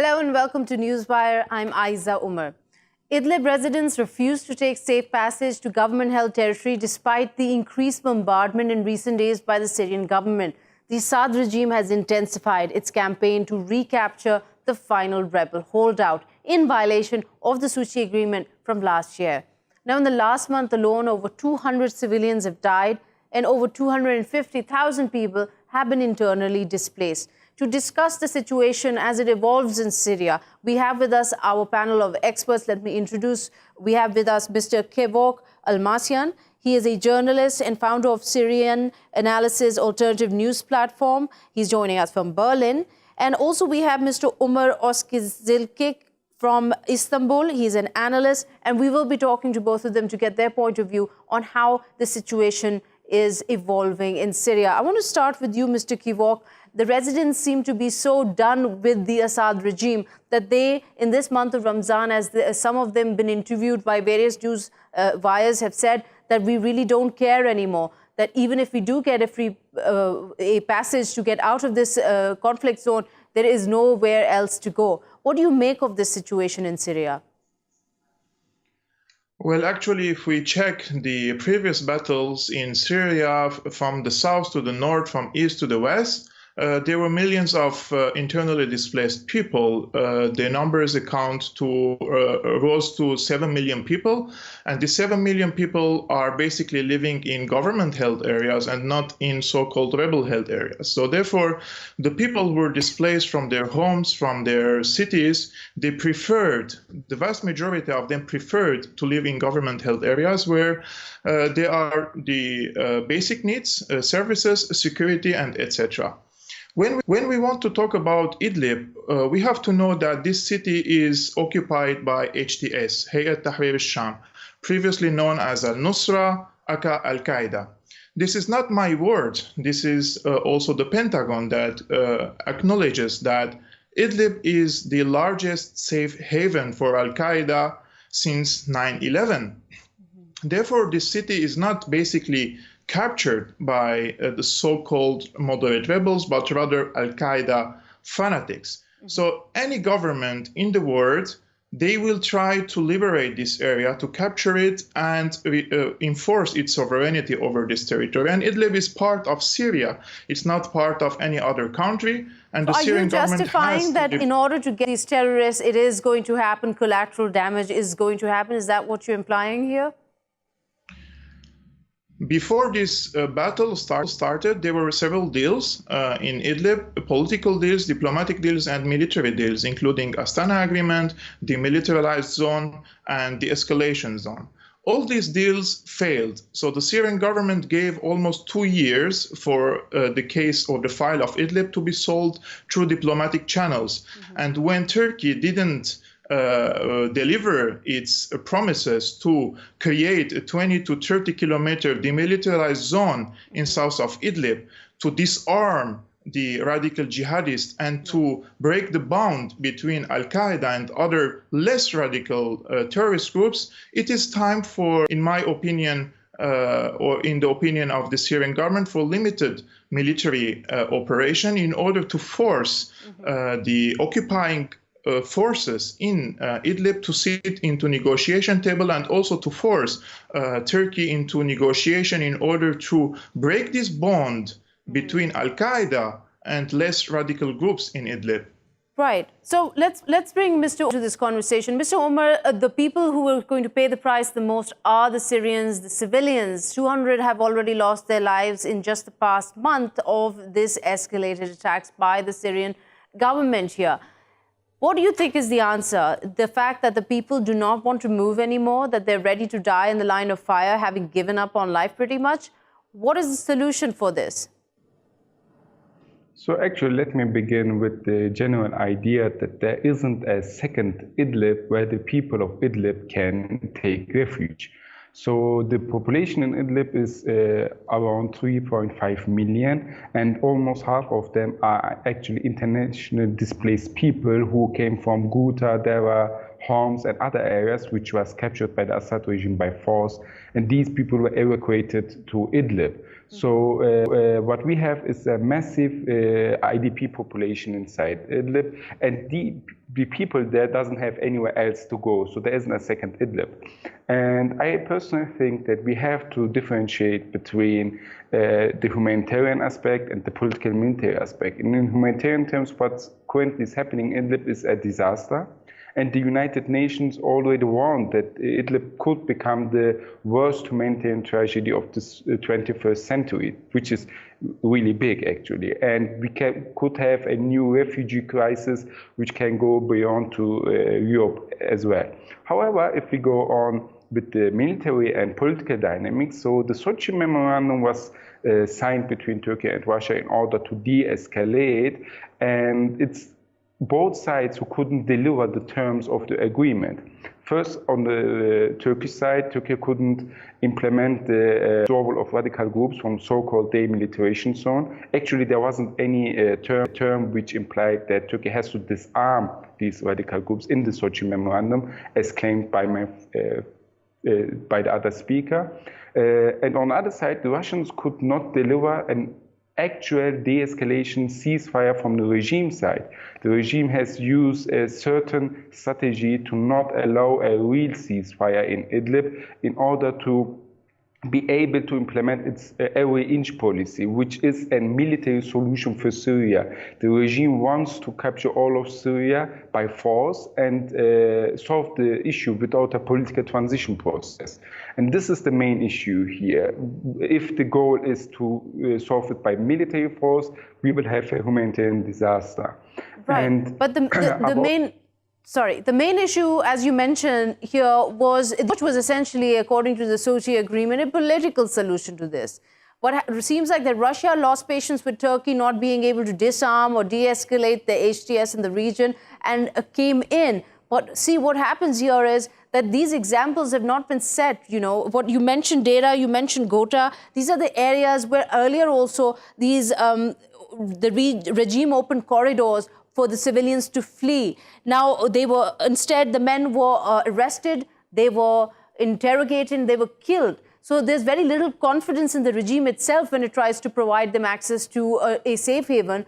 Hello and welcome to Newswire. I'm Ayza Omar. Idlib residents refuse to take safe passage to government-held territory despite the increased bombardment in recent days by the Syrian government. The Assad regime has intensified its campaign to recapture the final rebel holdout in violation of the Sochi agreement from last year. Now, in the last month alone, over 200 civilians have died and over 250,000 people have been internally displaced. To discuss the situation as it evolves in Syria, we have with us our panel of experts. Let me introduce. We have with us Mr. Kevork Almassian. He is a journalist and founder of Syrian Analysts alternative news platform. He's joining us from Berlin. And also we have Mr. Omer Ozkizilcik from Istanbul. He's an analyst, and we will be talking to both of them to get their point of view on how the situation is evolving in Syria. I want to start with you, Mr. Kevork. The residents seem to be so done with the Assad regime that they, in this month of Ramzan, as some of them been interviewed by various news wires, have said that we really don't care anymore, that even if we do get a passage to get out of this conflict zone, there is nowhere else to go. What do you make of this situation in Syria? Well, actually, if we check the previous battles in Syria from the south to the north, from east to the west, there were millions of internally displaced people. The numbers rose to 7 million people, and the 7 million people are basically living in government-held areas and not in so-called rebel-held areas. So therefore, the people who were displaced from their homes, from their cities, the vast majority of them preferred to live in government-held areas where there are the basic needs, services, security, and etc. When we want to talk about Idlib, we have to know that this city is occupied by HTS, Hayat Tahrir al-Sham, previously known as al-Nusra, aka Al-Qaeda. This is not my word. This is also the Pentagon that acknowledges that Idlib is the largest safe haven for Al-Qaeda since 9/11. Therefore, this city is not basically captured by the so-called moderate rebels, but rather Al-Qaeda fanatics. So any government in the world, they will try to liberate this area, to capture it and enforce its sovereignty over this territory. And Idlib is part of Syria. It's not part of any other country. And the Syrian government has... Are you justifying that in order to get these terrorists, it is going to happen, collateral damage is going to happen? Is that what you're implying here? Before this battle started, there were several deals in Idlib, political deals, diplomatic deals, and military deals, including Astana Agreement, the demilitarized zone, and the escalation zone. All these deals failed. So the Syrian government gave almost 2 years for the case or the file of Idlib to be solved through diplomatic channels. And when Turkey didn't deliver its promises to create a 20 to 30 kilometer demilitarized zone in south of Idlib, to disarm the radical jihadists and to break the bond between Al-Qaeda and other less radical terrorist groups, it is time for, in my opinion, or in the opinion of the Syrian government, for limited military operation in order to force the occupying forces in Idlib to sit into negotiation table, and also to force Turkey into negotiation in order to break this bond between Al-Qaeda and less radical groups in Idlib. Right. So let's bring Mr. to this conversation. Mr. Omer, the people who are going to pay the price the most are the Syrians, the civilians. 200 have already lost their lives in just the past month of this escalated attacks by the Syrian government here. What do you think is the answer? The fact that the people do not want to move anymore, that they're ready to die in the line of fire, having given up on life pretty much? What is the solution for this? So actually, let me begin with the general idea that there isn't a second Idlib where the people of Idlib can take refuge. So the population in Idlib is around 3.5 million, and almost half of them are actually internationally displaced people who came from Ghouta, Dara, Homs and other areas which was captured by the Assad regime by force, and these people were evacuated to Idlib. So what we have is a massive IDP population inside Idlib, and the people there doesn't have anywhere else to go, so there isn't a second Idlib. And I personally think that we have to differentiate between the humanitarian aspect and the political military aspect. In humanitarian terms, what currently is happening in Idlib is a disaster. And the United Nations already warned that Idlib could become the worst humanitarian tragedy of this 21st century, which is really big, actually. And we could have a new refugee crisis, which can go beyond to Europe as well. However, if we go on with the military and political dynamics, so the Sochi Memorandum was signed between Turkey and Russia in order to de-escalate, and it's both sides who couldn't deliver the terms of the agreement. First, on the Turkish side, Turkey couldn't implement the withdrawal of radical groups from so-called demilitarization zone. Actually, there wasn't any term which implied that Turkey has to disarm these radical groups in the Sochi Memorandum, as claimed by the other speaker. And on the other side, the Russians could not deliver an actual de-escalation ceasefire from the regime side. The regime has used a certain strategy to not allow a real ceasefire in Idlib in order to be able to implement its every inch policy, which is a military solution for Syria. The regime wants to capture all of Syria by force and solve the issue without a political transition process. And this is the main issue here. If the goal is to solve it by military force, we will have a humanitarian disaster. Right, and but the main issue, as you mentioned here, which was essentially, according to the Sochi agreement, a political solution to this. What seems like that Russia lost patience with Turkey not being able to disarm or de-escalate the HTS in the region and came in. But see, what happens here is that these examples have not been set. You know, what you mentioned, Dera, you mentioned Ghouta. These are the areas where earlier also these the regime opened corridors for the civilians to flee. Now, instead, the men were arrested, they were interrogated, they were killed. So there's very little confidence in the regime itself when it tries to provide them access to a safe haven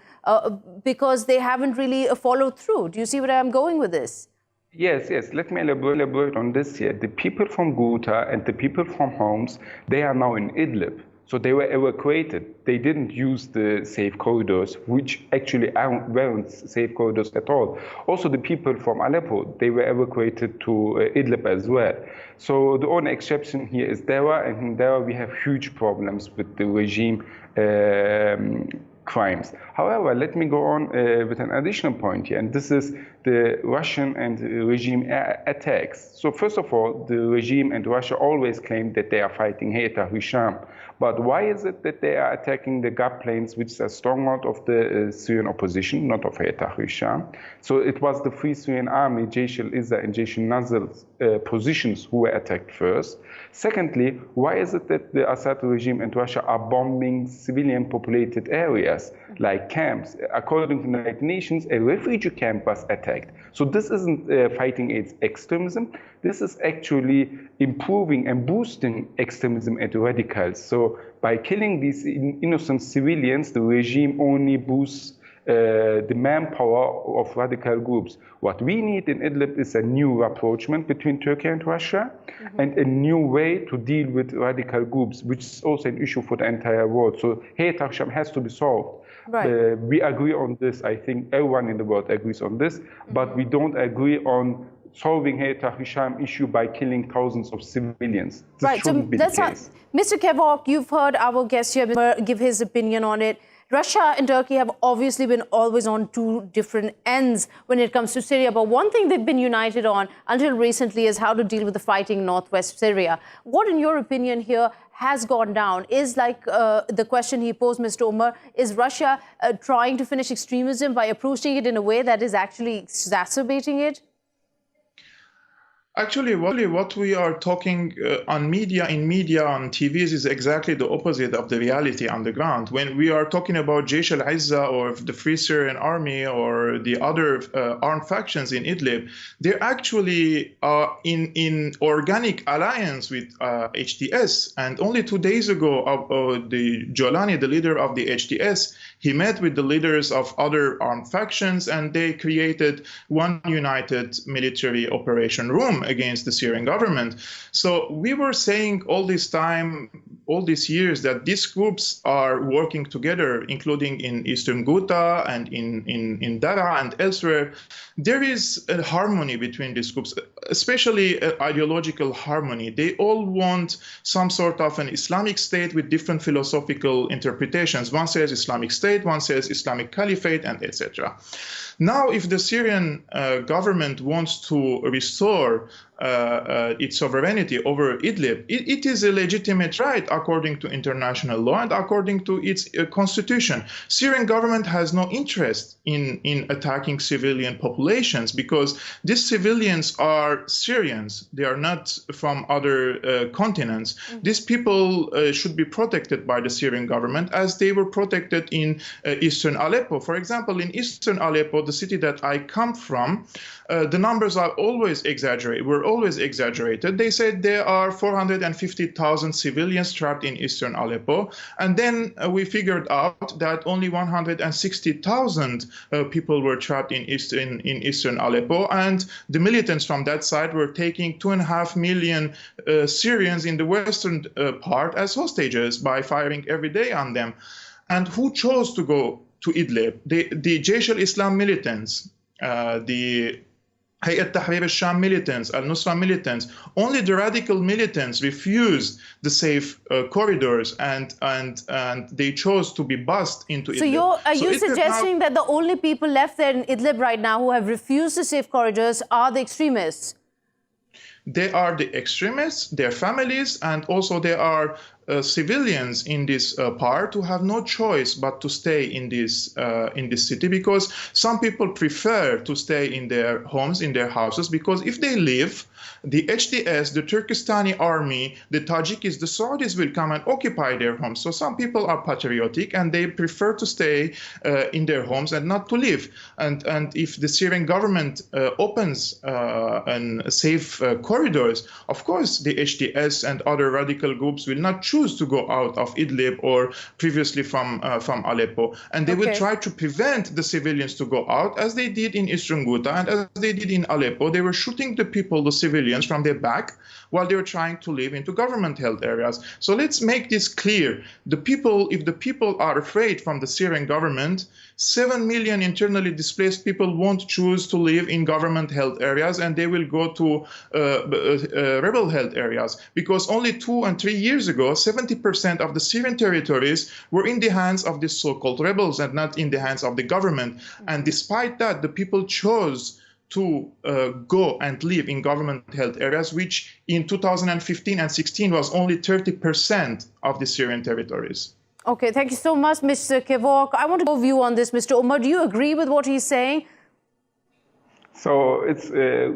because they haven't really followed through. Do you see where I'm going with this? Yes. Let me elaborate on this here. The people from Ghouta and the people from Homs, they are now in Idlib. So they were evacuated. They didn't use the safe corridors, which actually weren't safe corridors at all. Also, the people from Aleppo, they were evacuated to Idlib as well. So the only exception here is Dera, and in Dera we have huge problems with the regime crimes. However, let me go on with an additional point here, and this is the Russian and regime attacks. So first of all, the regime and Russia always claim that they are fighting Hayat al-Hisham. But why is it that they are attacking the GAP plains, which is a stronghold of the Syrian opposition, not of Hayat al-Hisham? So it was the Free Syrian Army, Jaish al-Izza and Jaish al-Nasr's positions who were attacked first. Secondly, why is it that the Assad regime and Russia are bombing civilian populated areas like camps? According to the United Nations, a refugee camp was attacked. So this isn't fighting against extremism. This is actually improving and boosting extremism and radicals. So by killing these innocent civilians, the regime only boosts the manpower of radical groups. What we need in Idlib is a new rapprochement between Turkey and Russia, and a new way to deal with radical groups, which is also an issue for the entire world. So Hayat al-Hisham has to be solved. Right. We agree on this. I think everyone in the world agrees on this, but we don't agree on solving Hayat al-Hisham issue by killing thousands of civilians. This shouldn't be the case. Mr. Kevork, you've heard our guest here give his opinion on it. Russia and Turkey have obviously been always on two different ends when it comes to Syria. But one thing they've been united on until recently is how to deal with the fighting in northwest Syria. What, in your opinion, here has gone down? Is like the question he posed, Mr. Omer, is Russia trying to finish extremism by approaching it in a way that is actually exacerbating it? Actually, what we are talking in media, on TVs, is exactly the opposite of the reality on the ground. When we are talking about Jaish al-Izza or the Free Syrian Army or the other armed factions in Idlib, they're actually in organic alliance with HTS. And only 2 days ago, the Jolani, the leader of the HTS, he met with the leaders of other armed factions, and they created one united military operation room against the Syrian government. So we were saying all this time, all these years, that these groups are working together, including in Eastern Ghouta and in Dara and elsewhere. There is a harmony between these groups, especially ideological harmony. They all want some sort of an Islamic state with different philosophical interpretations. One says Islamic State, one says Islamic Caliphate, and etc. Now, if the Syrian government wants to restore its sovereignty over Idlib, it is a legitimate right according to international law and according to its constitution. Syrian government has no interest in attacking civilian populations because these civilians are Syrians. They are not from other continents. These people should be protected by the Syrian government as they were protected in eastern Aleppo. For example, in eastern Aleppo, the city that I come from, the numbers are always exaggerated. Were always exaggerated. They said there are 450,000 civilians trapped in eastern Aleppo, and then we figured out that only 160,000 people were trapped in eastern Aleppo, and the militants from that side were taking 2.5 million Syrians in the western part as hostages by firing every day on them. And who chose to go to Idlib? The Jaish al-Islam militants, the Hayat Tahrir al-Sham militants, al-Nusra militants. Only the radical militants refused the safe corridors, and they chose to be bussed into Idlib. So are you suggesting that the only people left there in Idlib right now who have refused the safe corridors are the extremists? They are the extremists, their families, and also there are civilians in this part who have no choice but to stay in this city, because some people prefer to stay in their homes, in their houses, because if they leave, the HTS, the Turkestani army, the Tajiks, the Saudis will come and occupy their homes. So some people are patriotic and they prefer to stay in their homes and not to leave. And if the Syrian government opens safe corridors, of course the HTS and other radical groups will not choose to go out of Idlib or previously from Aleppo, and they will try to prevent the civilians to go out, as they did in Eastern Ghouta and as they did in Aleppo. They were shooting the people, the civilians, from their back while they were trying to live into government-held areas. So let's make this clear. The people, if the people are afraid from the Syrian government, 7 million internally displaced people won't choose to live in government-held areas, and they will go to rebel-held areas, because only 2 and 3 years ago, 70% of the Syrian territories were in the hands of the so-called rebels and not in the hands of the government. And despite that, the people chose to go and live in government-held areas, which in 2015 and 16 was only 30% of the Syrian territories. Okay, thank you so much, Mr. Kevork. I want to go view on this, Mr. Omar. Do you agree with what he's saying? So it's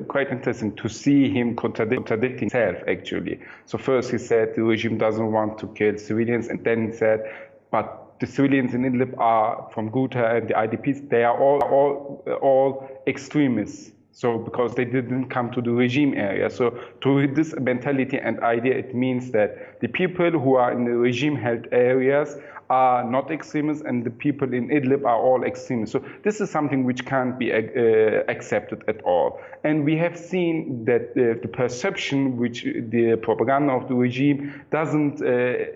quite interesting to see him contradicting himself, actually. So first he said the regime doesn't want to kill civilians, and then he said, but the civilians in Idlib are from Ghouta and the IDPs, they are all extremists. So because they didn't come to the regime area. So to this mentality and idea, it means that the people who are in the regime-held areas are not extremists, and the people in Idlib are all extremists. So this is something which can't be accepted at all. And we have seen that the perception, which the propaganda of the regime doesn't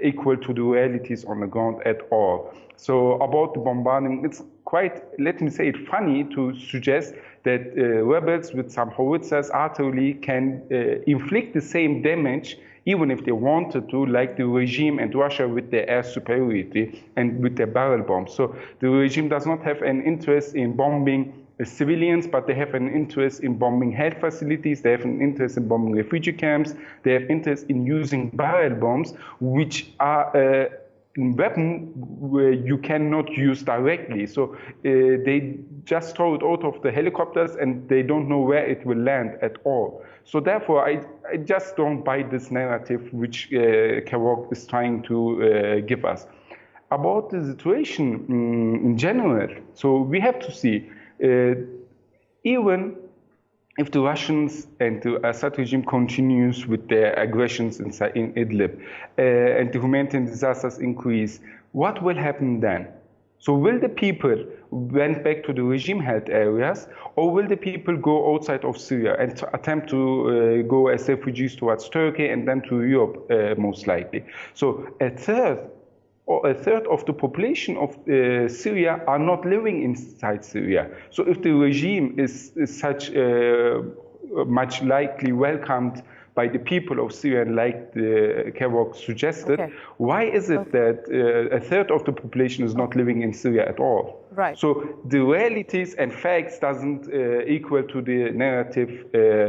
equal to the realities on the ground at all. So about the bombarding, it's quite, let me say it, funny to suggest that rebels with some howitzers artillery can inflict the same damage even if they wanted to, like the regime and Russia with their air superiority and with their barrel bombs. So the regime does not have an interest in bombing civilians, but they have an interest in bombing health facilities, they have an interest in bombing refugee camps, they have interest in using barrel bombs, which are weapon you cannot use directly. So they just throw it out of the helicopters and they don't know where it will land at all. So therefore, I just don't buy this narrative which Kevork is trying to give us. About the situation in general, so we have to see, even if the Russians and the Assad regime continues with their aggressions in Idlib and the humanitarian disasters increase, what will happen then? So will the people went back to the regime-held areas, or will the people go outside of Syria and attempt to go as refugees towards Turkey and then to Europe, most likely? So a third of the population of Syria are not living inside Syria. So if the regime is such much likely welcomed by the people of Syria, like Kevork suggested, why is it that a third of the population is not living in Syria at all? Right. So the realities and facts doesn't equal to the narrative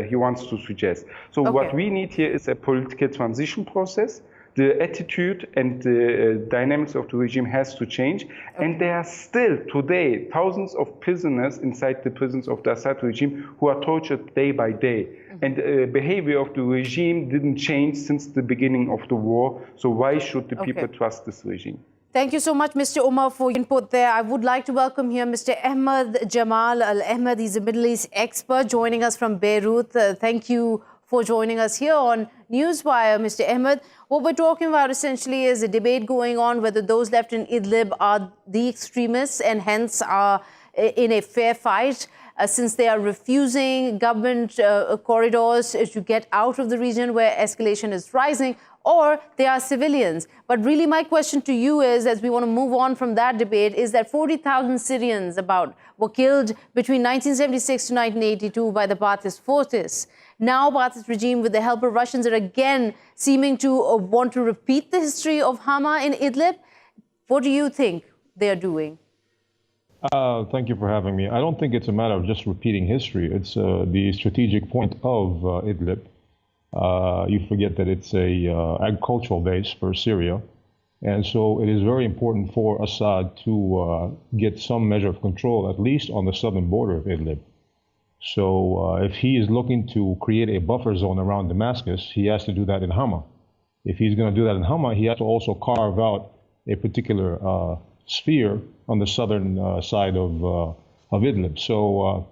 he wants to suggest. So what we need here is a political transition process. The attitude and the dynamics of the regime has to change. And there are still today thousands of prisoners inside the prisons of the Assad regime who are tortured day by day. And the behavior of the regime didn't change since the beginning of the war. So why should the people trust this regime? Thank you so much, Mr. Omar, for your input there. I would like to welcome here Mr. Ahmad Jamal Al-Ahmad. He's a Middle East expert joining us from Beirut. Thank you for joining us here on Newswire, Mr. Ahmad. What we're talking about essentially is a debate going on whether those left in Idlib are the extremists and hence are in a fair fight since they are refusing government corridors to get out of the region where escalation is rising, or they are civilians. But really my question to you is, as we want to move on from that debate, is that 40,000 Syrians were killed between 1976 to 1982 by the Ba'athist forces. Now Ba'athist regime, with the help of Russians, are again seeming to want to repeat the history of Hama in Idlib. What do you think they are doing? Thank you for having me. I don't think it's a matter of just repeating history. It's the strategic point of Idlib. You forget that it's a agricultural base for Syria. And so it is very important for Assad to get some measure of control, at least on the southern border of Idlib. So if he is looking to create a buffer zone around Damascus, he has to do that in Hama. If he's going to do that in Hama, he has to also carve out a particular sphere on the southern side of Idlib. So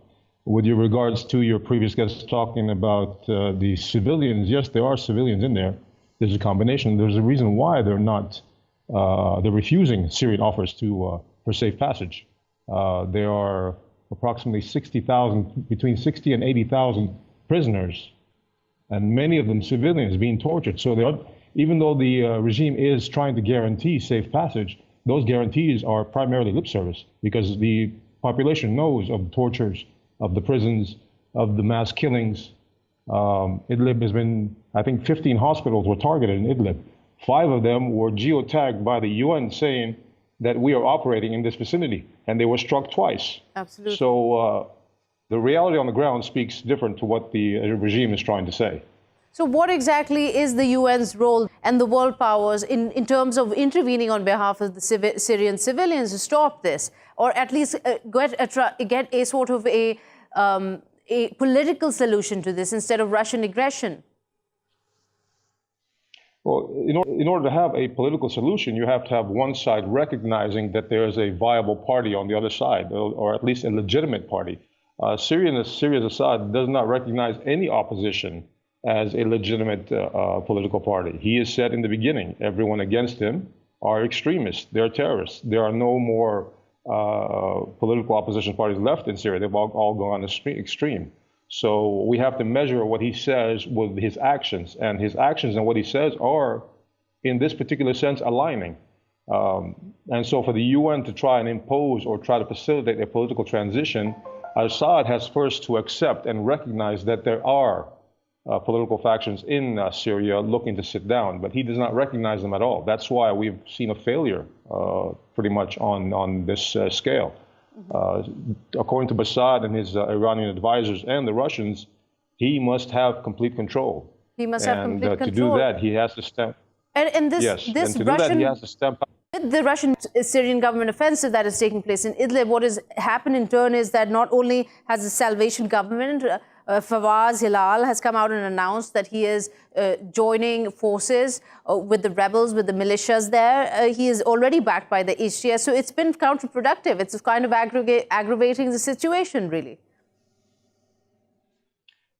with your regards to your previous guest talking about the civilians, yes, there are civilians in there. There's a combination. There's a reason why they're not, they're refusing Syrian offers for safe passage. There are approximately 60,000, between 60 and 80,000 prisoners, and many of them civilians being tortured. So even though the regime is trying to guarantee safe passage, those guarantees are primarily lip service, because the population knows of the tortures, of the prisons, of the mass killings. Idlib has been, I think 15 hospitals were targeted in Idlib. 5 of them were geotagged by the UN saying that we are operating in this vicinity, and they were struck twice. Absolutely. So the reality on the ground speaks different to what the regime is trying to say. So what exactly is the UN's role and the world powers in terms of intervening on behalf of the Syrian civilians to stop this, or at least get a sort of a political solution to this instead of Russian aggression? Well, in order to have a political solution, you have to have one side recognizing that there is a viable party on the other side, or at least a legitimate party. Syria's Assad does not recognize any opposition as a legitimate political party. He has said in the beginning, everyone against him are extremists, they're terrorists. There are no more political opposition parties left in Syria. They've all gone extreme. So we have to measure what he says with his actions, and his actions and what he says are, in this particular sense, aligning. And so for the UN to try and impose or try to facilitate a political transition, Assad has first to accept and recognize that there are political factions in Syria looking to sit down, but he does not recognize them at all. That's why we've seen a failure pretty much on this scale. According to Assad and his Iranian advisors and the Russians, he must have complete control. He must have complete control. To do that, he has to stamp. And this yes, and to Russian, do that, he has to stamp out. With the Russian-Syrian government offensive that is taking place in Idlib, what has happened in turn is that not only has the Salvation Government, Fawaz Hilal has come out and announced that he is joining forces with the rebels, with the militias there. He is already backed by the HTS, so it's been counterproductive. It's kind of aggravating the situation, really.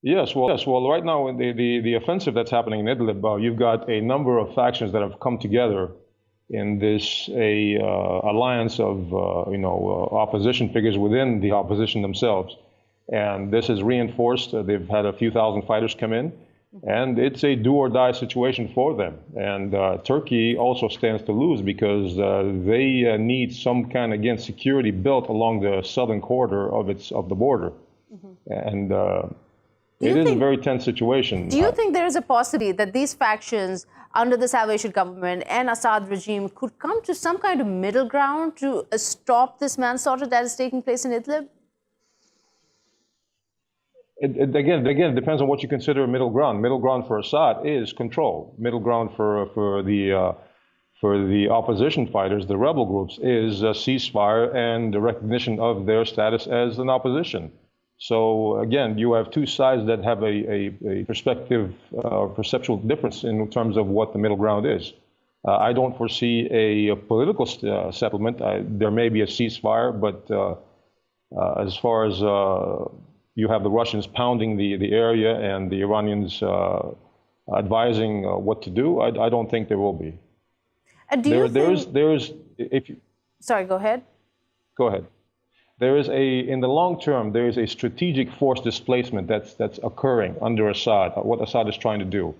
Yes, well, right now in the offensive that's happening in Idlib, you've got a number of factions that have come together in this alliance of opposition figures within the opposition themselves, and this is reinforced. They've had a few thousand fighters come in, and it's a do-or-die situation for them. And Turkey also stands to lose because they need some kind of security built along the southern corridor of the border, and it is a very tense situation. Do you think there is a possibility that these factions under the Salvation Government and Assad regime could come to some kind of middle ground to stop this manslaughter that is taking place in Idlib? Again, it depends on what you consider a middle ground. Middle ground for Assad is control. Middle ground for the opposition fighters, the rebel groups, is a ceasefire and the recognition of their status as an opposition. So again, you have two sides that have a perceptual difference in terms of what the middle ground is. I don't foresee a political settlement. There may be a ceasefire, but as far as you have the Russians pounding the area and the Iranians advising what to do, I don't think there will be. And Sorry, go ahead. Go ahead. In the long term, there is a strategic force displacement that's occurring under Assad, what Assad is trying to do.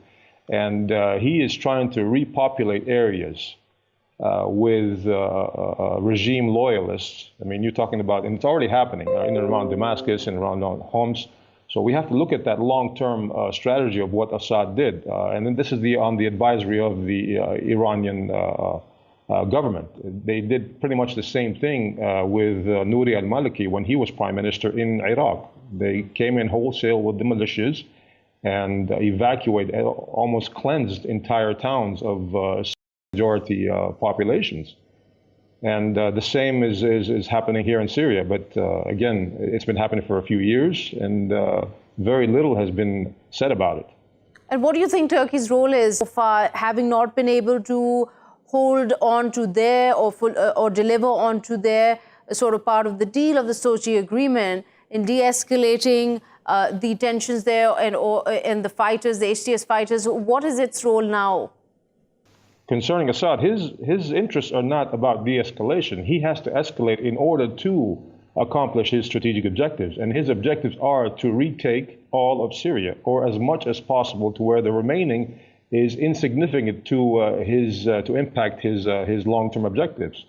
And he is trying to repopulate areas with regime loyalists. I mean, you're talking about, and it's already happening in and around Damascus and around Homs. So we have to look at that long-term strategy of what Assad did. And then this is on the advisory of the Iranian government. They did pretty much the same thing with Nouri al-Maliki when he was prime minister in Iraq. They came in wholesale with the militias and evacuated, almost cleansed entire towns of majority populations. And the same is happening here in Syria. But again, it's been happening for a few years, and very little has been said about it. And what do you think Turkey's role is so far, having not been able to hold on to their or deliver on to their sort of part of the deal of the Sochi agreement in de-escalating the tensions there and the fighters, the HTS fighters? What is its role now? Concerning Assad, his interests are not about de-escalation. He has to escalate in order to accomplish his strategic objectives. And his objectives are to retake all of Syria, or as much as possible, to where the remaining is insignificant to impact his long-term objectives.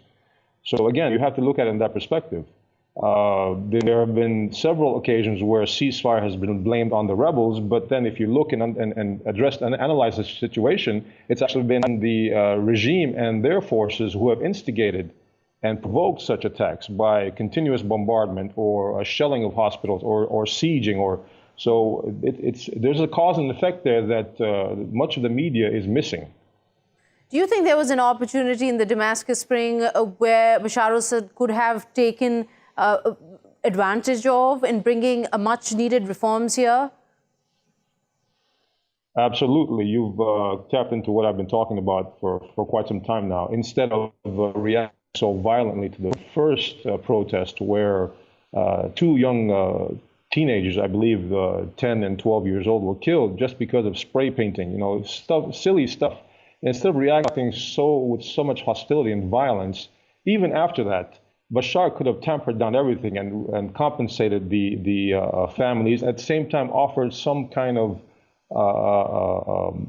So again, you have to look at it in that perspective. There have been several occasions where a ceasefire has been blamed on the rebels, but then if you look and address and analyze the situation, it's actually been the regime and their forces who have instigated and provoked such attacks by continuous bombardment or a shelling of hospitals or sieging. So there's a cause and effect there that much of the media is missing. Do you think there was an opportunity in the Damascus Spring where Bashar al-Assad could have taken advantage of in bringing a much-needed reforms here? Absolutely. You've tapped into what I've been talking about for quite some time now. Instead of reacting so violently to the first protest where two young teenagers, I believe 10 and 12 years old, were killed just because of spray painting, silly stuff. And instead of reacting with so much hostility and violence, even after that, Bashar could have tampered down everything and compensated the families. At the same time, offered some kind of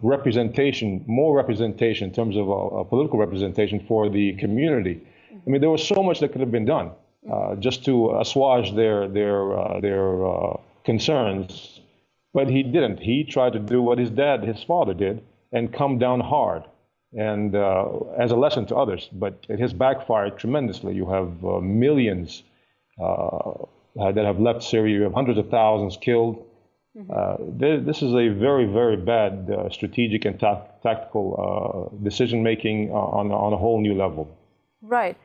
representation, more representation in terms of political representation for the community. I mean, there was so much that could have been done just to assuage their concerns, but he didn't. He tried to do what his father did, and come down hard, and as a lesson to others. But it has backfired tremendously. You have millions that have left Syria. You have hundreds of thousands killed. This is a very, very bad strategic and tactical decision-making on a whole new level. Right.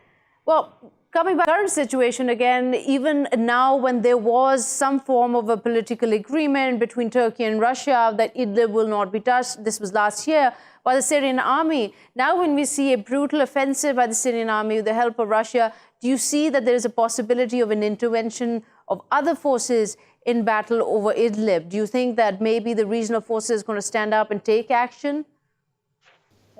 Well, coming back to the current situation again, even now when there was some form of a political agreement between Turkey and Russia that Idlib will not be touched, this was last year, by the Syrian army. Now when we see a brutal offensive by the Syrian army with the help of Russia, do you see that there is a possibility of an intervention of other forces in battle over Idlib? Do you think that maybe the regional forces are going to stand up and take action?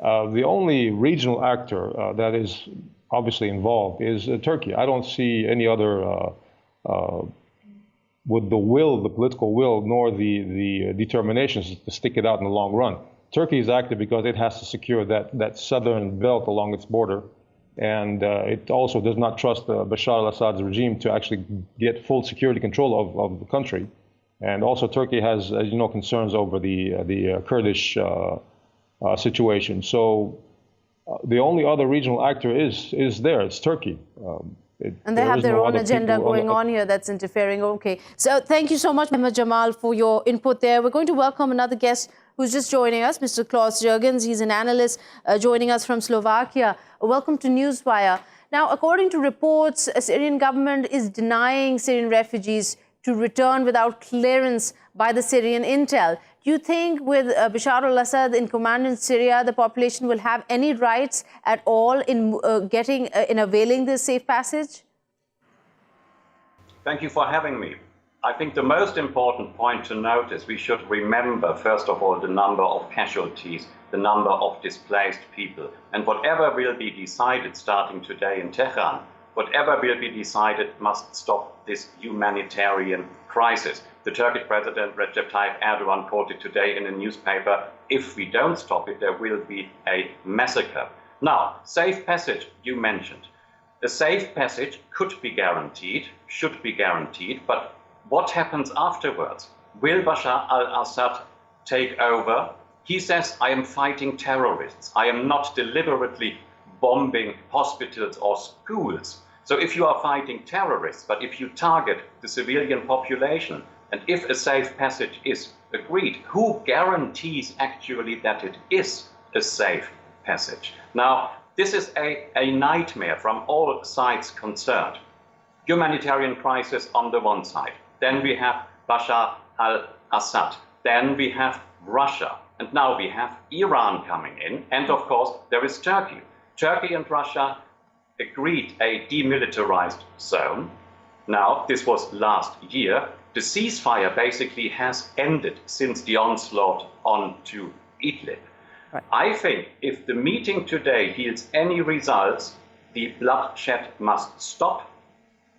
The only regional actor that is obviously involved is Turkey. I don't see any other with the will, the political will, nor the determinations to stick it out in the long run. Turkey is active because it has to secure that southern belt along its border. And it also does not trust Bashar al-Assad's regime to actually get full security control of the country. And also Turkey has, as you know, concerns over the Kurdish situation. So the only other regional actor is there. It's Turkey. And they have their own agenda going on here that's interfering. Okay. So thank you so much, Ahmad Jamal, for your input there. We're going to welcome another guest who's just joining us, Mr. Klaus Jurgens. He's an analyst joining us from Slovakia. Welcome to Newswire. Now, according to reports, a Syrian government is denying Syrian refugees to return without clearance by the Syrian intel. Do you think with Bashar al-Assad in command in Syria, the population will have any rights at all in in availing this safe passage? Thank you for having me. I think the most important point to note is we should remember, first of all, the number of casualties, the number of displaced people. And whatever will be decided starting today in Tehran, whatever will be decided must stop this humanitarian crisis. The Turkish President Recep Tayyip Erdogan called it today in a newspaper, if we don't stop it, there will be a massacre. Now, safe passage, you mentioned. A safe passage could be guaranteed, should be guaranteed, but what happens afterwards? Will Bashar al-Assad take over? He says, I am fighting terrorists. I am not deliberately bombing hospitals or schools. So if you are fighting terrorists, but if you target the civilian population, and if a safe passage is agreed, who guarantees actually that it is a safe passage? Now, this is a nightmare from all sides concerned. Humanitarian crisis on the one side. Then we have Bashar al-Assad. Then we have Russia. And now we have Iran coming in. And of course, there is Turkey. Turkey and Russia agreed a demilitarized zone. Now, this was last year. The ceasefire basically has ended since the onslaught onto Idlib. Right. I think if the meeting today yields any results, the bloodshed must stop,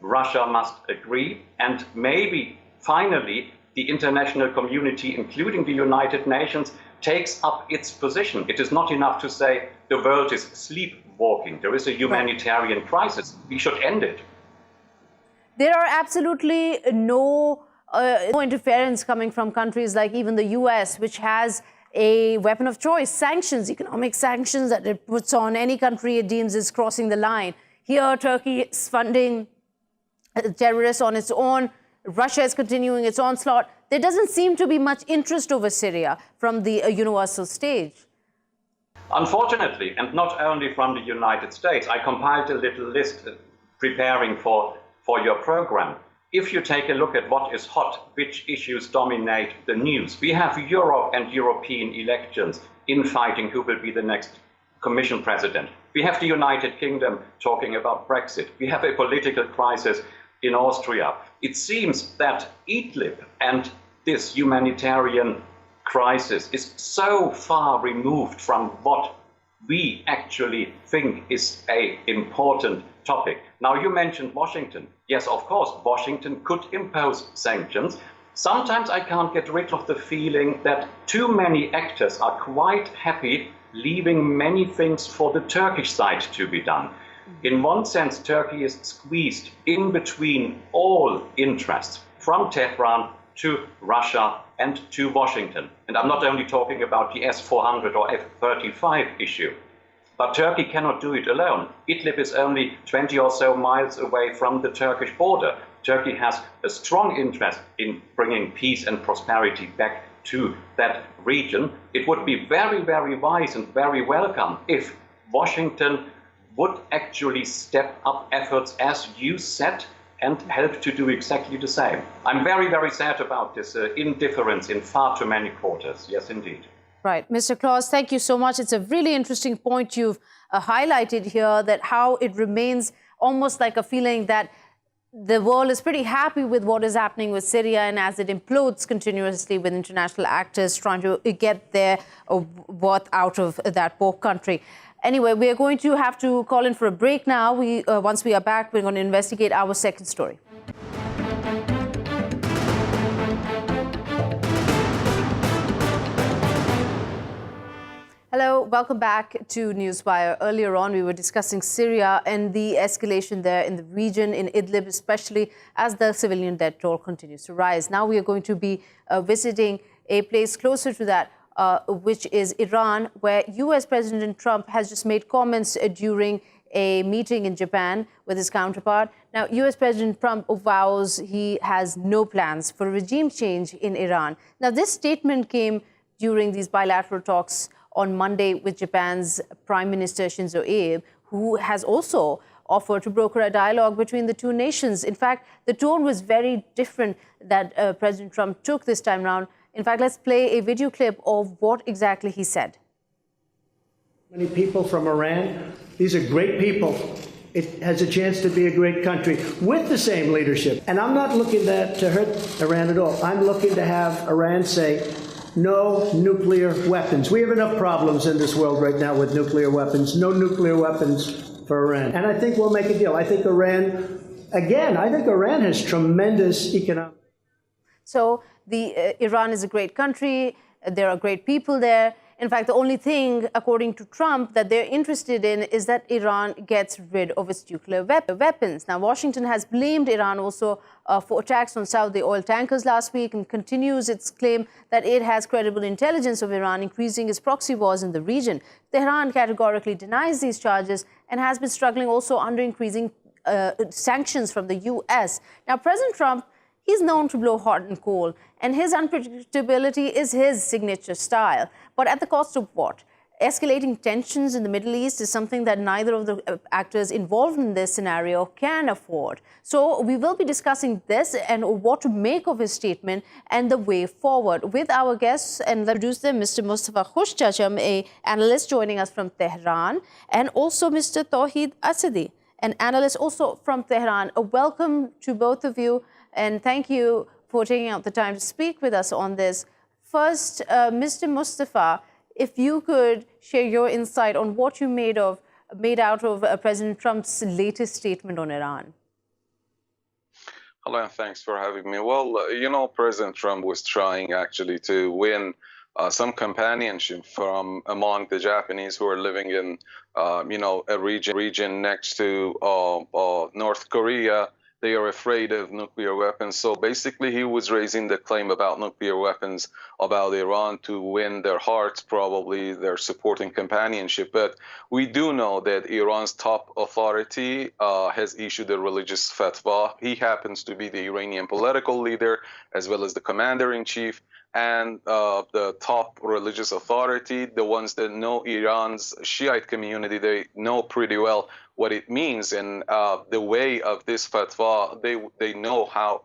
Russia must agree, and maybe finally the international community, including the United Nations, takes up its position. It is not enough to say the world is sleepwalking. There is a humanitarian crisis. We should end it. There are absolutely no interference coming from countries like even the US, which has a weapon of choice, sanctions, economic sanctions that it puts on any country it deems is crossing the line. Here, Turkey is funding terrorists on its own. Russia is continuing its onslaught. There doesn't seem to be much interest over Syria from the universal stage. Unfortunately, and not only from the United States, I compiled a little list preparing for your program. If you take a look at what is hot, which issues dominate the news, we have Europe and European elections infighting who will be the next Commission president. We have the United Kingdom talking about Brexit. We have a political crisis in Austria. It seems that Idlib and this humanitarian crisis is so far removed from what we actually think is an important topic. Now, you mentioned Washington. Yes, of course, Washington could impose sanctions. Sometimes I can't get rid of the feeling that too many actors are quite happy leaving many things for the Turkish side to be done. In one sense, Turkey is squeezed in between all interests, from Tehran to Russia and to Washington. And I'm not only talking about the S-400 or F-35 issue, but Turkey cannot do it alone. Idlib is only 20 or so miles away from the Turkish border. Turkey has a strong interest in bringing peace and prosperity back to that region. It would be very, very wise and very welcome if Washington would actually step up efforts, as you said, and help to do exactly the same. I'm very, very sad about this indifference in far too many quarters. Yes, indeed. Right. Mr. Klaus, thank you so much. It's a really interesting point you've highlighted here, that how it remains almost like a feeling that the world is pretty happy with what is happening with Syria, and as it implodes continuously with international actors trying to get their worth out of that poor country. Anyway, we are going to have to call in for a break now. Once we are back, we're going to investigate our second story. Hello, welcome back to Newswire. Earlier on, we were discussing Syria and the escalation there in the region, in Idlib especially, as the civilian death toll continues to rise. Now we are going to be visiting a place closer to that, which is Iran, where US President Trump has just made comments during a meeting in Japan with his counterpart. Now, US President Trump vows he has no plans for regime change in Iran. Now, this statement came during these bilateral talks on Monday with Japan's Prime Minister Shinzo Abe, who has also offered to broker a dialogue between the two nations. In fact, the tone was very different that President Trump took this time around. In fact, let's play a video clip of what exactly he said. Many people from Iran, these are great people. It has a chance to be a great country with the same leadership. And I'm not looking to hurt Iran at all. I'm looking to have Iran say, no nuclear weapons. We have enough problems in this world right now with nuclear weapons. No nuclear weapons for Iran. And I think we'll make a deal. I think Iran, again, I think Iran has tremendous economic. So Iran is a great country. There are great people there. In fact, the only thing, according to Trump, that they're interested in is that Iran gets rid of its nuclear weapons. Now, Washington has blamed Iran also for attacks on Saudi oil tankers last week and continues its claim that it has credible intelligence of Iran increasing its proxy wars in the region. Tehran categorically denies these charges and has been struggling also under increasing sanctions from the U.S. Now, President Trump, he's known to blow hot and cold, and his unpredictability is his signature style. But at the cost of what? Escalating tensions in the Middle East is something that neither of the actors involved in this scenario can afford. So we will be discussing this and what to make of his statement and the way forward with our guests. And let's introduce them, Mr. Mostapha Khoshcheshm, an analyst joining us from Tehran, and also Mr. Tohid Asadi, an analyst also from Tehran. Welcome to both of you, and thank you for taking out the time to speak with us on this. First, Mr. Mostapha, if you could share your insight on what you made out of President Trump's latest statement on Iran. Hello, and thanks for having me. Well, you know, President Trump was trying actually to win some companionship from among the Japanese who are living in, a region next to North Korea. They are afraid of nuclear weapons. So basically, he was raising the claim about nuclear weapons, about Iran to win their hearts, probably their support and companionship. But we do know that Iran's top authority has issued a religious fatwa. He happens to be the Iranian political leader, as well as the commander-in-chief. And the top religious authority, the ones that know Iran's Shiite community, they know pretty well what it means, and the way of this fatwa, they know how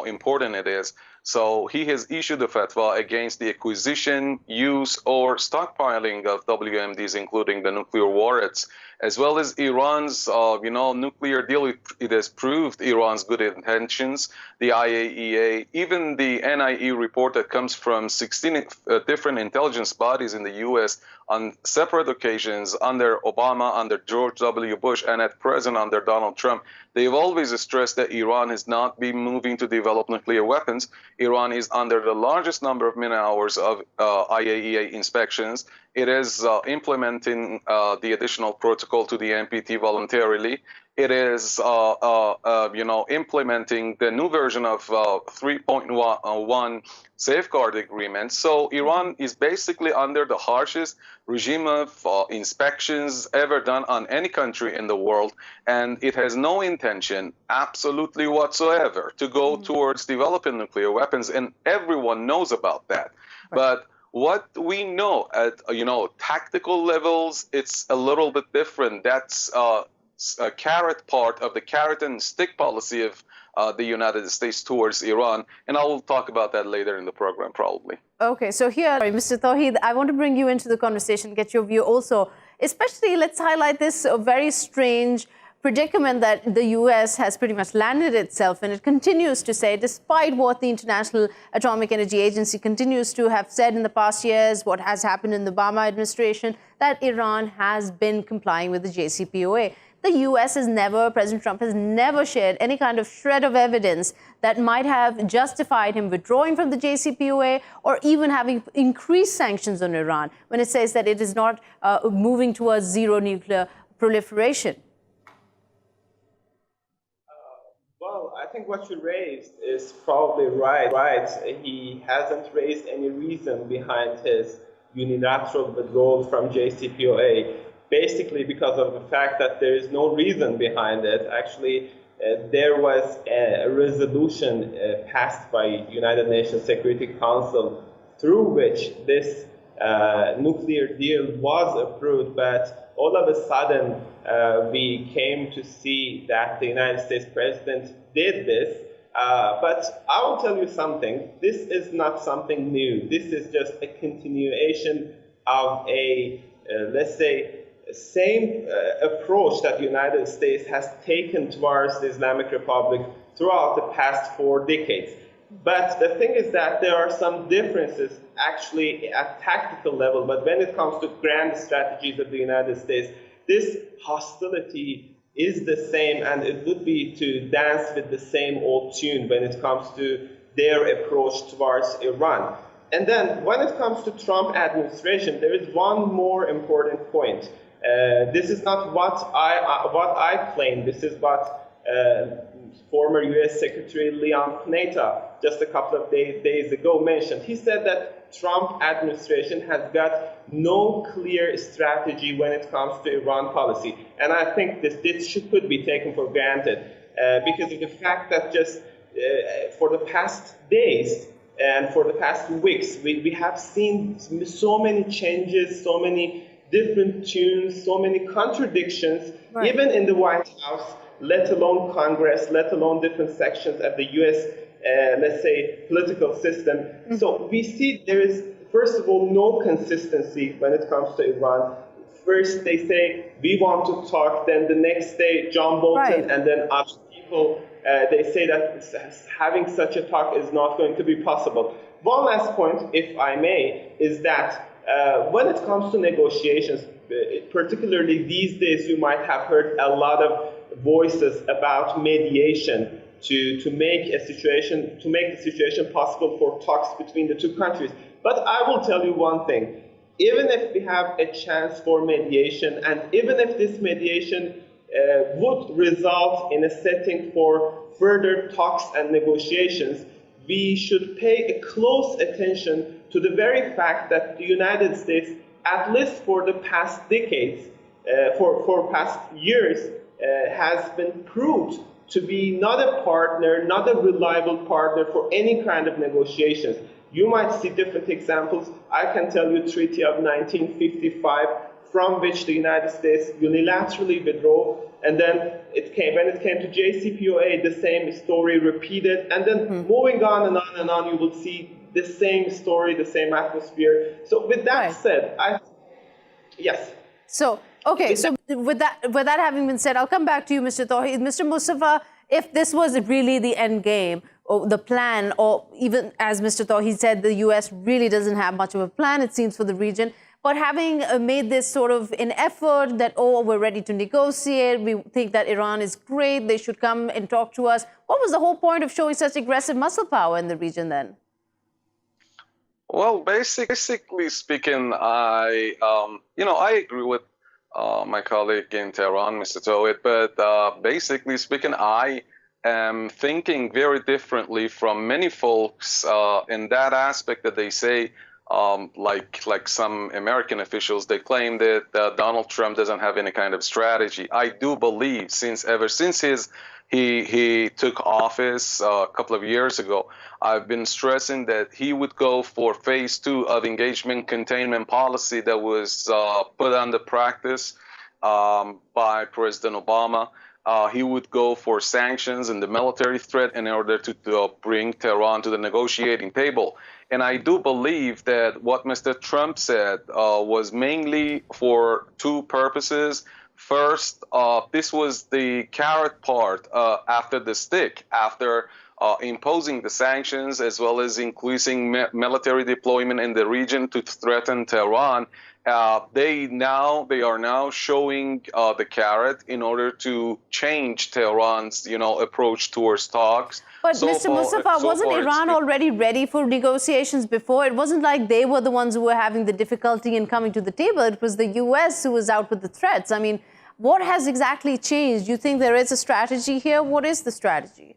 important it is. So he has issued a fatwa against the acquisition, use, or stockpiling of WMDs, including the nuclear warheads, as well as Iran's, nuclear deal. It has proved Iran's good intentions. The IAEA, even the NIE report that comes from 16 different intelligence bodies in the U.S. on separate occasions under Obama, under George W. Bush, and at present under Donald Trump, they've always stressed that Iran has not been moving to develop nuclear weapons. Iran is under the largest number of man-hours of IAEA inspections. It is implementing the additional protocol to the NPT voluntarily. It is, implementing the new version of 3.1 safeguard agreement. So Iran is basically under the harshest regime of inspections ever done on any country in the world. And it has no intention, absolutely whatsoever, to go towards developing nuclear weapons. And everyone knows about that. Right. But What we know at tactical levels, it's a little bit different. That's a carrot part of the carrot and stick policy of the United States towards Iran, and I will talk about that later in the program probably. Okay, so here, Mr. Tohid, I want to bring you into the conversation, get your view also. Especially, let's highlight this very strange predicament that the U.S. has pretty much landed itself in. It continues to say, despite what the International Atomic Energy Agency continues to have said in the past years, what has happened in the Obama administration, that Iran has been complying with the JCPOA. The U.S. has never, President Trump has never shared any kind of shred of evidence that might have justified him withdrawing from the JCPOA or even having increased sanctions on Iran when it says that it is not moving towards zero nuclear proliferation. Well, I think what you raised is probably right. He hasn't raised any reason behind his unilateral withdrawal from JCPOA. Basically because of the fact that there is no reason behind it. Actually, there was a resolution passed by United Nations Security Council through which this nuclear deal was approved, but all of a sudden we came to see that the United States president did this. But I will tell you something, this is not something new. This is just a continuation of a, let's say, same approach that the United States has taken towards the Islamic Republic throughout the past 4 decades. But the thing is that there are some differences actually at tactical level, but when it comes to grand strategies of the United States, this hostility is the same, and it would be to dance with the same old tune when it comes to their approach towards Iran. And then when it comes to Trump administration, there is one more important point. This is not what I claim. This is what former U.S. Secretary Leon Panetta just a couple of days ago mentioned. He said that Trump administration has got no clear strategy when it comes to Iran policy. And I think this could be taken for granted because of the fact that just for the past days and for the past weeks, we have seen so many changes, so many different tunes, so many contradictions, right, even in the White House, let alone Congress, let alone different sections of the U.S., let's say, political system. Mm-hmm. So we see there is, first of all, no consistency when it comes to Iran. First, they say, we want to talk, then the next day, John Bolton, right, and then other people, they say that having such a talk is not going to be possible. One last point, if I may, is that when it comes to negotiations, particularly these days, you might have heard a lot of voices about mediation to make the situation possible for talks between the two countries. But I will tell you one thing. Even if we have a chance for mediation, and even if this mediation would result in a setting for further talks and negotiations, we should pay a close attention to the very fact that the United States, at least for the past decades, for past years, has been proved to be not a partner, not a reliable partner for any kind of negotiations. You might see different examples. I can tell you Treaty of 1955, from which the United States unilaterally withdrew, and then when it came to JCPOA, the same story repeated, and then moving on and on and on, you will see the same story, the same atmosphere. So with that said, yes. So, okay, so with that having been said, I'll come back to you, Mr. Tohid. Mr. Mostapha, if this was really the end game, or the plan, or even as Mr. Tohid said, the U.S. really doesn't have much of a plan, it seems, for the region. But having made this sort of an effort that, oh, we're ready to negotiate, we think that Iran is great, they should come and talk to us. What was the whole point of showing such aggressive muscle power in the region then? Well, basically speaking, I agree with my colleague in Tehran, Mr. Tohid, but basically speaking, I am thinking very differently from many folks in that aspect that they say like some American officials, they claim that Donald Trump doesn't have any kind of strategy. I do believe ever since he took office a couple of years ago, I've been stressing that he would go for phase 2 of engagement containment policy that was put under practice by President Obama. He would go for sanctions and the military threat in order to bring Tehran to the negotiating table. And I do believe that what Mr. Trump said was mainly for 2 purposes. First, this was the carrot part after the stick, after imposing the sanctions as well as increasing military deployment in the region to threaten Tehran. They are now showing the carrot in order to change Tehran's, approach towards talks. But Mr. Mostapha, wasn't Iran already ready for negotiations before? It wasn't like they were the ones who were having the difficulty in coming to the table. It was the U.S. who was out with the threats. I mean, what has exactly changed? Do you think there is a strategy here? What is the strategy?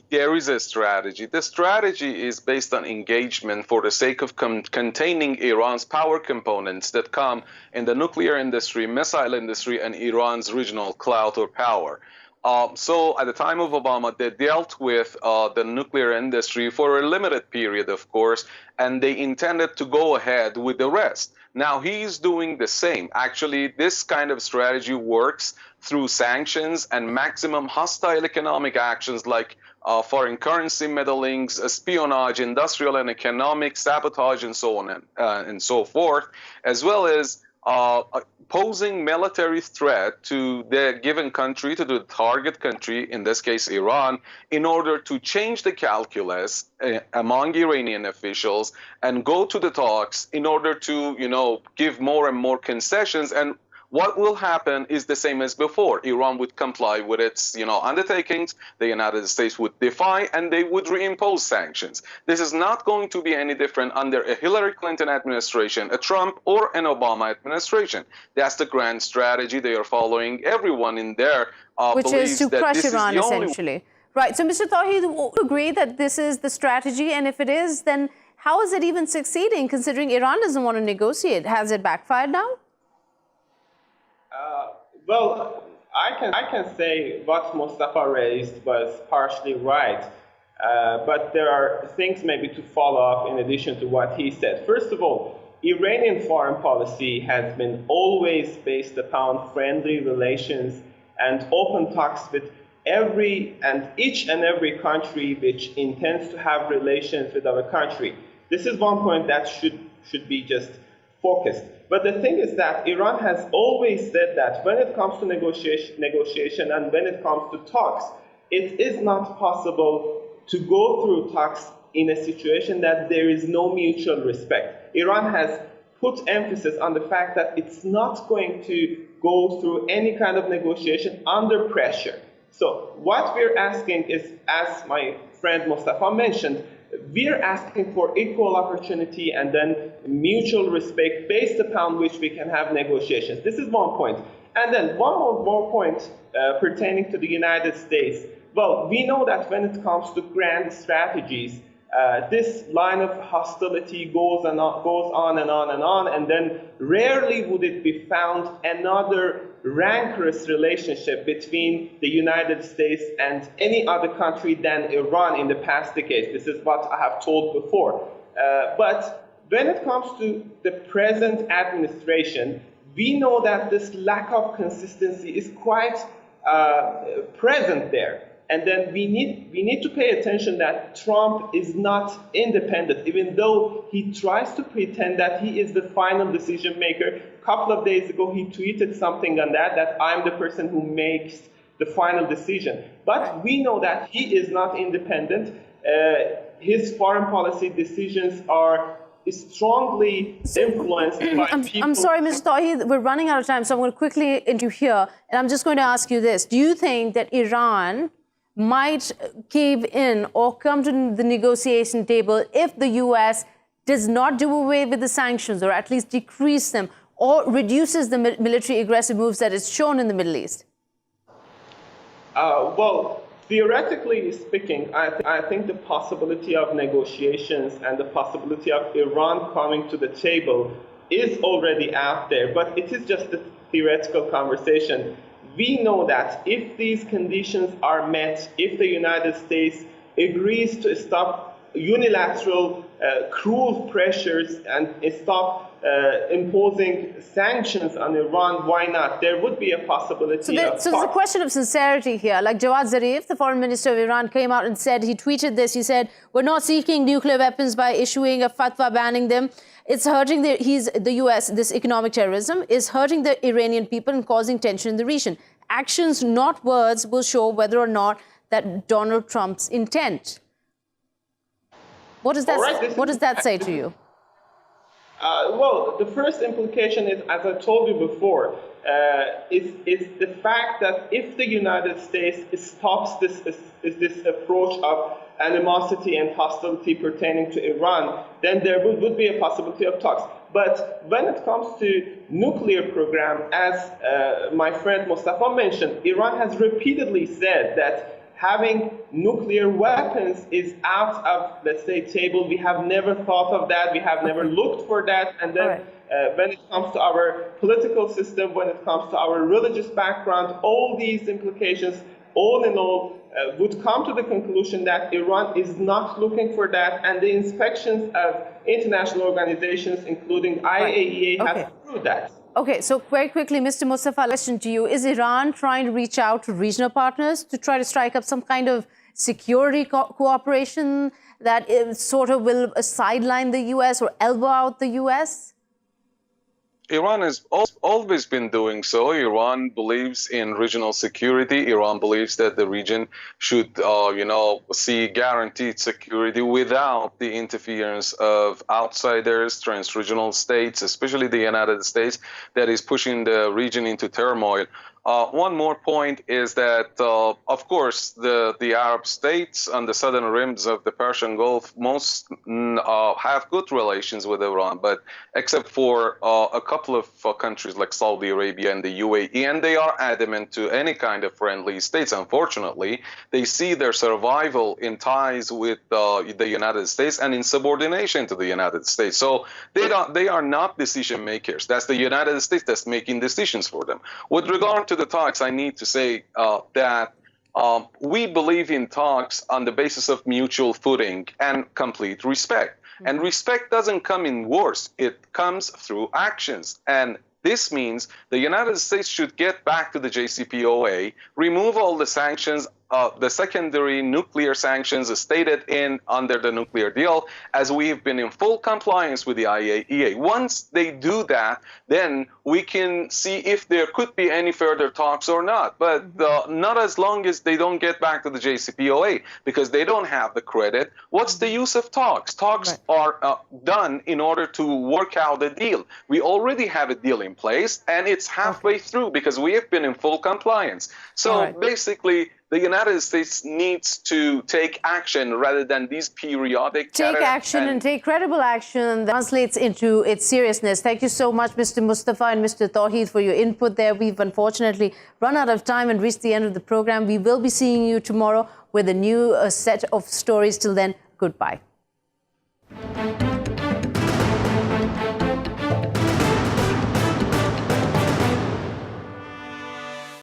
There is a strategy. The strategy is based on engagement for the sake of containing Iran's power components that come in the nuclear industry, missile industry, and Iran's regional clout or power. So at the time of Obama, they dealt with the nuclear industry for a limited period, of course, and they intended to go ahead with the rest. Now he's doing the same. Actually, this kind of strategy works through sanctions and maximum hostile economic actions like foreign currency meddlings, espionage, industrial and economic sabotage, and so on and so forth, as well as posing military threat to the given country, to the target country, in this case Iran, in order to change the calculus among Iranian officials and go to the talks in order to, give more and more concessions. And what will happen is the same as before. Iran would comply with its, undertakings. The United States would defy, and they would reimpose sanctions. This is not going to be any different under a Hillary Clinton administration, a Trump, or an Obama administration. That's the grand strategy they are following. Everyone in there which is to crush Iran, essentially. Right. So, Mr. Tohid, would you agree that this is the strategy? And if it is, then how is it even succeeding, considering Iran doesn't want to negotiate? Has it backfired now? Well, I can say what Mostapha raised was partially right, but there are things maybe to follow up in addition to what he said. First of all, Iranian foreign policy has been always based upon friendly relations and open talks with each and every country which intends to have relations with our country. This is one point that should be just focused. But the thing is that Iran has always said that when it comes to negotiation and when it comes to talks, it is not possible to go through talks in a situation that there is no mutual respect. Iran has put emphasis on the fact that it's not going to go through any kind of negotiation under pressure. So what we're asking is, as my friend Mostapha mentioned, we're asking for equal opportunity and then mutual respect based upon which we can have negotiations. This is one point. And then one more point pertaining to the United States. Well, we know that when it comes to grand strategies, this line of hostility goes on and on and on, and then rarely would it be found another rancorous relationship between the United States and any other country than Iran in the past decades. This is what I have told before. But when it comes to the present administration, we know that this lack of consistency is quite present there. And then we need to pay attention that Trump is not independent, even though he tries to pretend that he is the final decision maker. A couple of days ago, he tweeted something on that I'm the person who makes the final decision. But we know that he is not independent. His foreign policy decisions are strongly influenced by people. I'm sorry, Mr. Tohid, we're running out of time, so I'm going to quickly into here, and I'm just going to ask you this. Do you think that Iran might cave in or come to the negotiation table if the U.S. does not do away with the sanctions, or at least decrease them, or reduces the military aggressive moves that it's shown in the Middle East? Well, Theoretically speaking, I think the possibility of negotiations and the possibility of Iran coming to the table is already out there, but it is just a theoretical conversation. We know that if these conditions are met, if the United States agrees to stop unilateral, cruel pressures and stop imposing sanctions on Iran, why not? There would be a possibility so there's a question of sincerity here. Like Jawad Zarif, the foreign minister of Iran, came out and said, he tweeted this, he said, we're not seeking nuclear weapons by issuing a fatwa banning them. It's hurting the US, this economic terrorism, is hurting the Iranian people and causing tension in the region. Actions, not words, will show whether or not that Donald Trump's intent. What does that say to you? Well, the first implication is, as I told you before, is the fact that if the United States stops this approach of animosity and hostility pertaining to Iran, then there would be a possibility of talks. But when it comes to nuclear program, as my friend Mostapha mentioned, Iran has repeatedly said that having nuclear weapons is out of, let's say, table. We have never thought of that. We have never looked for that. And then when it comes to our political system, when it comes to our religious background, all these implications, all in all, would come to the conclusion that Iran is not looking for that. And the inspections of international organizations, including IAEA, have proved that. Okay, so very quickly, Mr. Mostapha, question to you. Is Iran trying to reach out to regional partners to try to strike up some kind of security cooperation that sort of will sideline the US or elbow out the US? Iran has always been doing so. Iran believes in regional security. Iran believes that the region should, see guaranteed security without the interference of outsiders, trans-regional states, especially the United States, that is pushing the region into turmoil. One more point is that, of course, the Arab states on the southern rims of the Persian Gulf most have good relations with Iran, but except for a couple of countries like Saudi Arabia and the UAE, and they are adamant to any kind of friendly states. Unfortunately, they see their survival in ties with the United States and in subordination to the United States. So they are not decision makers. That's the United States that's making decisions for them. With regard to the talks, I need to say that we believe in talks on the basis of mutual footing and complete respect. And respect doesn't come in words, it comes through actions. And this means the United States should get back to the JCPOA, remove all the sanctions, the secondary nuclear sanctions stated under the nuclear deal, as we've been in full compliance with the IAEA. Once they do that, then we can see if there could be any further talks or not. But not as long as they don't get back to the JCPOA, because they don't have the credit. What's the use of talks? Talks are done in order to work out a deal. We already have a deal in place, and it's halfway through because we have been in full compliance. So basically, the United States needs to take action rather than these periodic... Take action and take credible action that translates into its seriousness. Thank you so much, Mr. Mostapha and Mr. Tohid, for your input there. We've unfortunately run out of time and reached the end of the program. We will be seeing you tomorrow with a new set of stories. Till then, goodbye.